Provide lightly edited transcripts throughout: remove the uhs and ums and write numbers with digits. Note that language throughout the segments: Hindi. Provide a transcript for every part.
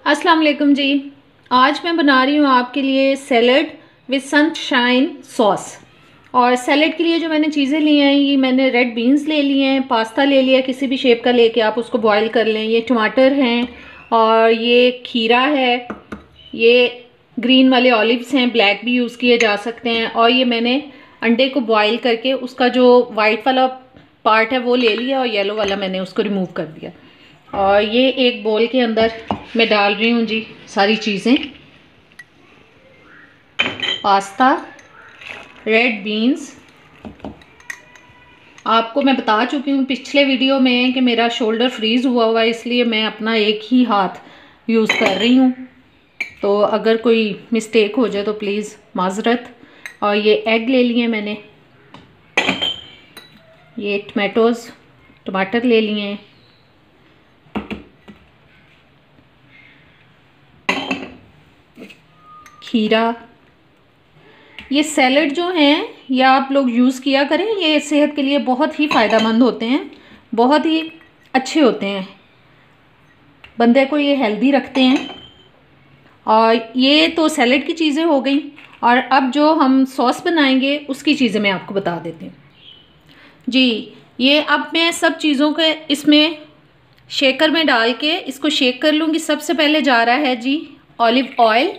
अस्सलाम वालेकुम जी। आज मैं बना रही हूँ आपके लिए सैलड विद सनशाइन सॉस। और सैलड के लिए जो मैंने चीज़ें ली हैं, ये मैंने रेड बीन्स ले लिए हैं, पास्ता ले लिया, किसी भी शेप का लेके आप उसको बॉईल कर लें। ये टमाटर हैं और ये खीरा है, ये ग्रीन वाले ऑलिव्स हैं, ब्लैक भी यूज़ किए जा सकते हैं। और ये मैंने अंडे को बॉईल करके उसका जो वाइट वाला पार्ट है वो ले लिया और येलो वाला मैंने उसको रिमूव कर दिया। और ये एक बोल के अंदर मैं डाल रही हूँ जी सारी चीज़ें। पास्ता, रेड बीन्स, आपको मैं बता चुकी हूँ पिछले वीडियो में कि मेरा शोल्डर फ्रीज़ हुआ हुआ है, इसलिए मैं अपना एक ही हाथ यूज़ कर रही हूँ, तो अगर कोई मिस्टेक हो जाए तो प्लीज़ माजरत। और ये एग ले लिए मैंने, ये टमाटर ले लिए हैं, खीरा। ये सैलड जो हैं ये आप लोग यूज़ किया करें, ये सेहत के लिए बहुत ही फ़ायदेमंद होते हैं, बहुत ही अच्छे होते हैं, बंदे को ये हेल्दी रखते हैं। और ये तो सैलड की चीज़ें हो गई। और अब जो हम सॉस बनाएंगे उसकी चीज़ें मैं आपको बता देती हूँ जी। ये अब मैं सब चीज़ों के इसमें शेकर में डाल के इसको शेक कर लूँगी। सबसे पहले जा रहा है जी ऑलिव ऑयल,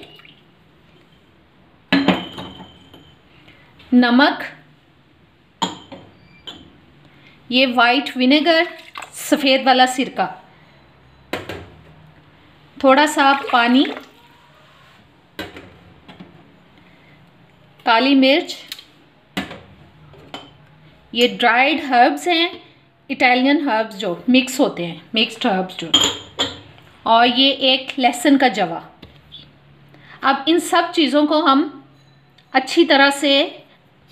नमक, ये वाइट विनेगर, सफ़ेद वाला सिरका, थोड़ा सा पानी, काली मिर्च, ये ड्राइड हर्ब्स हैं, इटालियन हर्ब्स जो मिक्स होते हैं, मिक्स्ड हर्ब्स जो, और ये एक लहसुन का जवा। अब इन सब चीज़ों को हम अच्छी तरह से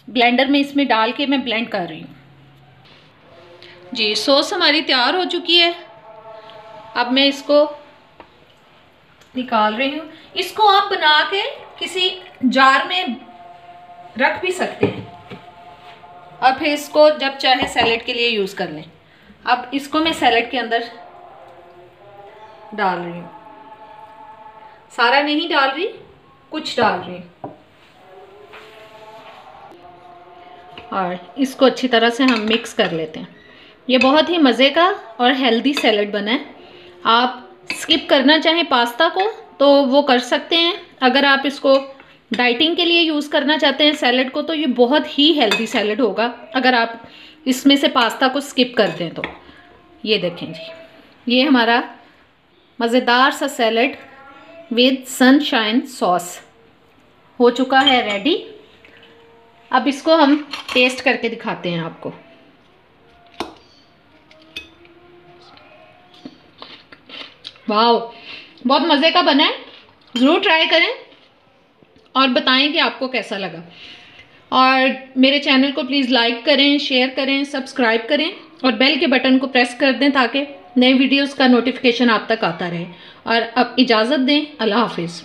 ब्लेंडर में इसमें डाल के मैं ब्लेंड कर रही हूँ जी। सॉस हमारी तैयार हो चुकी है। अब मैं इसको निकाल रही हूँ। इसको आप बना के किसी जार में रख भी सकते हैं और फिर इसको जब चाहे सैलेड के लिए यूज़ कर लें। अब इसको मैं सैलेड के अंदर डाल रही हूँ, सारा नहीं डाल रही, कुछ डाल रही हूँ। और इसको अच्छी तरह से हम मिक्स कर लेते हैं। ये बहुत ही मज़े का और हेल्दी सैलेड बना है। आप स्किप करना चाहें पास्ता को तो वो कर सकते हैं। अगर आप इसको डाइटिंग के लिए यूज़ करना चाहते हैं सैलेड को, तो ये बहुत ही हेल्दी सैलेड होगा अगर आप इसमें से पास्ता को स्किप कर दें तो। ये देखें जी, ये हमारा मज़ेदार सा सैलेड विद सनशाइन सॉस हो चुका है रेडी। अब इसको हम टेस्ट करके दिखाते हैं आपको। वाह, बहुत मज़े का बना है, ज़रूर ट्राई करें और बताएं कि आपको कैसा लगा। और मेरे चैनल को प्लीज़ लाइक करें, शेयर करें, सब्सक्राइब करें और बेल के बटन को प्रेस कर दें ताकि नए वीडियोस का नोटिफिकेशन आप तक आता रहे। और अब इजाज़त दें, अल्लाह हाफिज़।